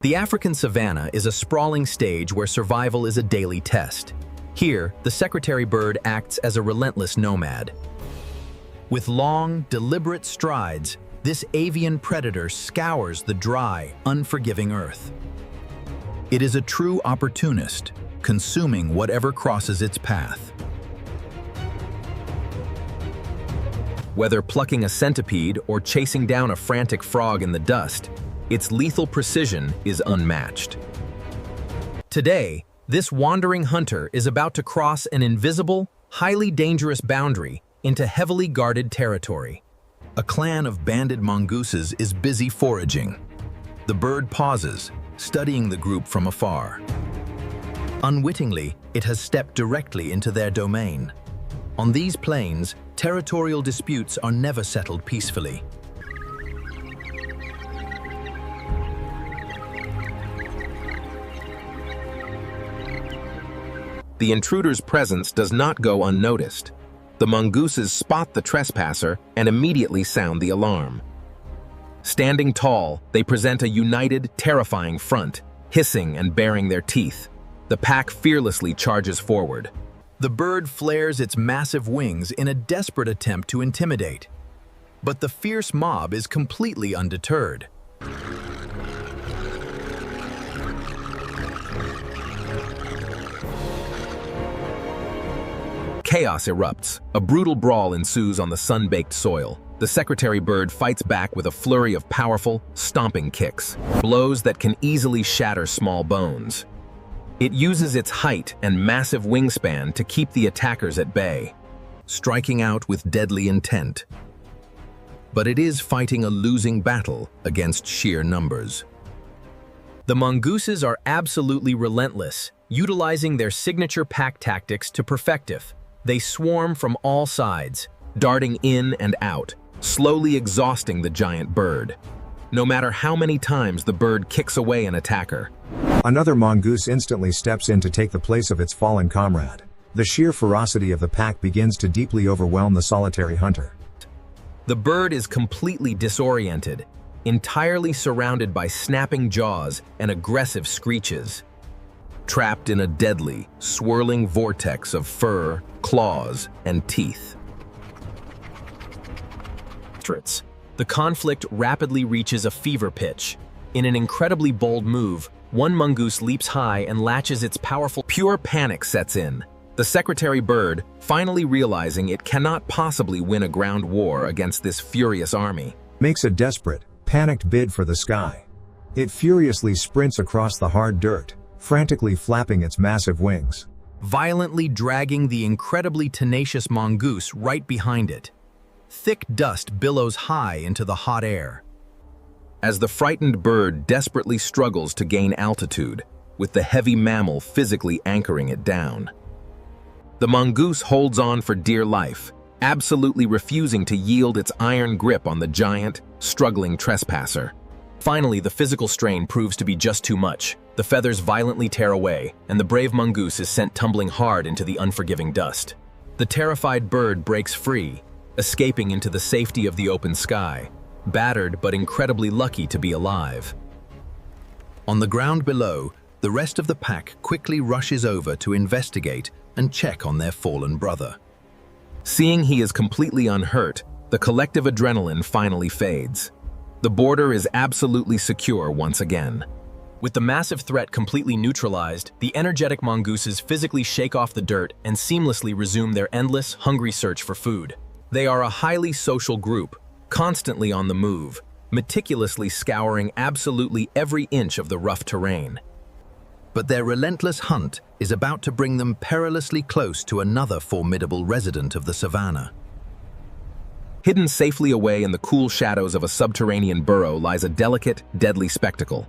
The African savanna is a sprawling stage where survival is a daily test. Here, the secretary bird acts as a relentless nomad. With long, deliberate strides, this avian predator scours the dry, unforgiving earth. It is a true opportunist, consuming whatever crosses its path. Whether plucking a centipede or chasing down a frantic frog in the dust, its lethal precision is unmatched. Today, this wandering hunter is about to cross an invisible, highly dangerous boundary into heavily guarded territory. A clan of banded mongooses is busy foraging. The bird pauses, studying the group from afar. Unwittingly, it has stepped directly into their domain. On these plains, territorial disputes are never settled peacefully. The intruder's presence does not go unnoticed. The mongooses spot the trespasser and immediately sound the alarm. Standing tall, they present a united, terrifying front, hissing and baring their teeth. The pack fearlessly charges forward. The bird flares its massive wings in a desperate attempt to intimidate. But the fierce mob is completely undeterred. Chaos erupts. A brutal brawl ensues on the sun-baked soil. The secretary bird fights back with a flurry of powerful, stomping kicks, blows that can easily shatter small bones. It uses its height and massive wingspan to keep the attackers at bay, striking out with deadly intent. But it is fighting a losing battle against sheer numbers. The mongooses are absolutely relentless, utilizing their signature pack tactics to perfection. They swarm from all sides, darting in and out, slowly exhausting the giant bird. No matter how many times the bird kicks away an attacker. Another mongoose instantly steps in to take the place of its fallen comrade. The sheer ferocity of the pack begins to deeply overwhelm the solitary hunter. The bird is completely disoriented, entirely surrounded by snapping jaws and aggressive screeches. Trapped in a deadly, swirling vortex of fur, claws, and teeth. The conflict rapidly reaches a fever pitch. In an incredibly bold move, one mongoose leaps high and latches its powerful. Pure panic sets in. The secretary bird, finally realizing it cannot possibly win a ground war against this furious army, makes a desperate, panicked bid for the sky. It furiously sprints across the hard dirt, frantically flapping its massive wings, violently dragging the incredibly tenacious mongoose right behind it. Thick dust billows high into the hot air. As the frightened bird desperately struggles to gain altitude, with the heavy mammal physically anchoring it down. The mongoose holds on for dear life, absolutely refusing to yield its iron grip on the giant, struggling trespasser. Finally, the physical strain proves to be just too much. The feathers violently tear away, and the brave mongoose is sent tumbling hard into the unforgiving dust. The terrified bird breaks free, escaping into the safety of the open sky, battered but incredibly lucky to be alive. On the ground below, the rest of the pack quickly rushes over to investigate and check on their fallen brother. Seeing he is completely unhurt, the collective adrenaline finally fades. The border is absolutely secure once again. With the massive threat completely neutralized, the energetic mongooses physically shake off the dirt and seamlessly resume their endless, hungry search for food. They are a highly social group, constantly on the move, meticulously scouring absolutely every inch of the rough terrain. But their relentless hunt is about to bring them perilously close to another formidable resident of the savanna. Hidden safely away in the cool shadows of a subterranean burrow lies a delicate, deadly spectacle.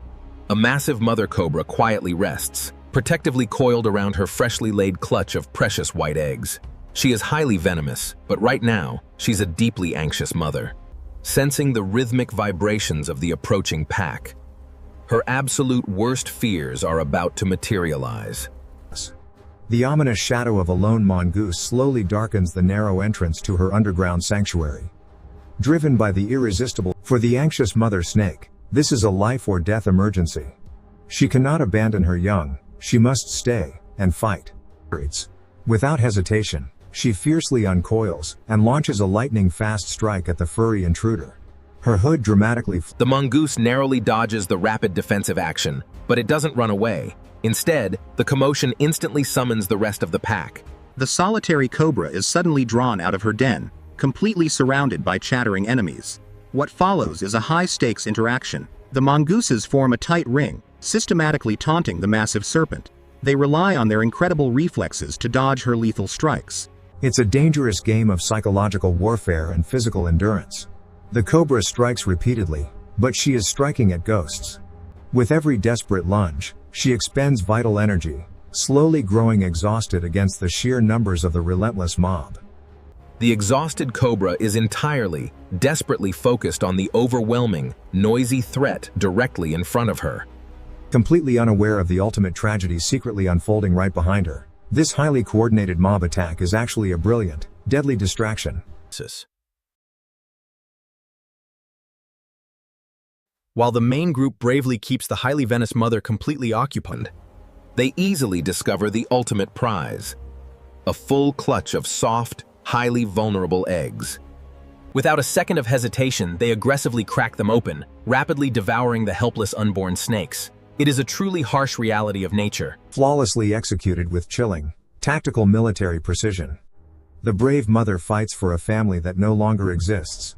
A massive mother cobra quietly rests, protectively coiled around her freshly laid clutch of precious white eggs. She is highly venomous, but right now, she's a deeply anxious mother. Sensing the rhythmic vibrations of the approaching pack, her absolute worst fears are about to materialize. The ominous shadow of a lone mongoose slowly darkens the narrow entrance to her underground sanctuary. Driven by the irresistible, for the anxious mother snake, this is a life or death emergency. She cannot abandon her young, she must stay and fight. Without hesitation, she fiercely uncoils and launches a lightning-fast strike at the furry intruder. Her hood dramatically The mongoose narrowly dodges the rapid defensive action, but it doesn't run away. Instead, the commotion instantly summons the rest of the pack. The solitary cobra is suddenly drawn out of her den, completely surrounded by chattering enemies. What follows is a high-stakes interaction. The mongooses form a tight ring, systematically taunting the massive serpent. They rely on their incredible reflexes to dodge her lethal strikes. It's a dangerous game of psychological warfare and physical endurance. The cobra strikes repeatedly, but she is striking at ghosts. With every desperate lunge, she expends vital energy, slowly growing exhausted against the sheer numbers of the relentless mob. The exhausted cobra is entirely, desperately focused on the overwhelming, noisy threat directly in front of her. Completely unaware of the ultimate tragedy secretly unfolding right behind her, this highly coordinated mob attack is actually a brilliant, deadly distraction. While the main group bravely keeps the highly venomous mother completely occupied, They easily discover the ultimate prize, a full clutch of soft, highly vulnerable eggs. without a second of hesitation, they aggressively crack them open, rapidly devouring the helpless unborn snakes. It is a truly harsh reality of nature. Flawlessly executed with chilling, tactical military precision. The brave mother fights for a family that no longer exists.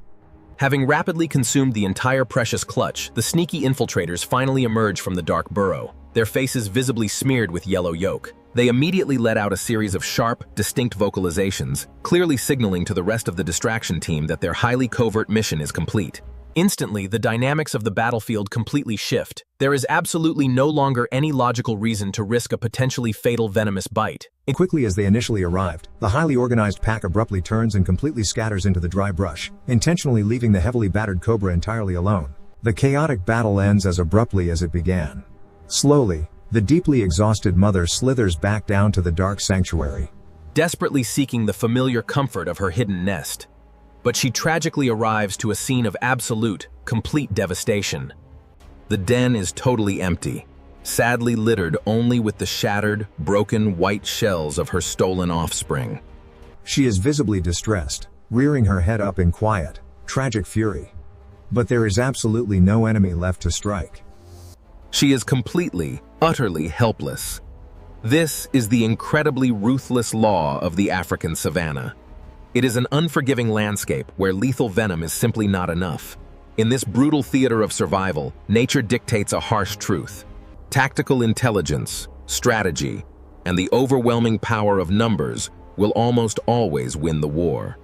Having rapidly consumed the entire precious clutch, the sneaky infiltrators finally emerge from the dark burrow, their faces visibly smeared with yellow yolk. They immediately let out a series of sharp, distinct vocalizations, clearly signaling to the rest of the distraction team that their highly covert mission is complete. Instantly, the dynamics of the battlefield completely shift. There is absolutely no longer any logical reason to risk a potentially fatal venomous bite. Quickly as they initially arrived, the highly organized pack abruptly turns and completely scatters into the dry brush, intentionally leaving the heavily battered cobra entirely alone. The chaotic battle ends as abruptly as it began. Slowly, the deeply exhausted mother slithers back down to the dark sanctuary, desperately seeking the familiar comfort of her hidden nest. But she tragically arrives to a scene of absolute, complete devastation. The den is totally empty, sadly littered only with the shattered, broken white shells of her stolen offspring. She is visibly distressed, rearing her head up in quiet, tragic fury. But there is absolutely no enemy left to strike. She is completely, utterly helpless. This is the incredibly ruthless law of the African savanna. It is an unforgiving landscape where lethal venom is simply not enough. In this brutal theater of survival, nature dictates a harsh truth. Tactical intelligence, strategy, and the overwhelming power of numbers will almost always win the war.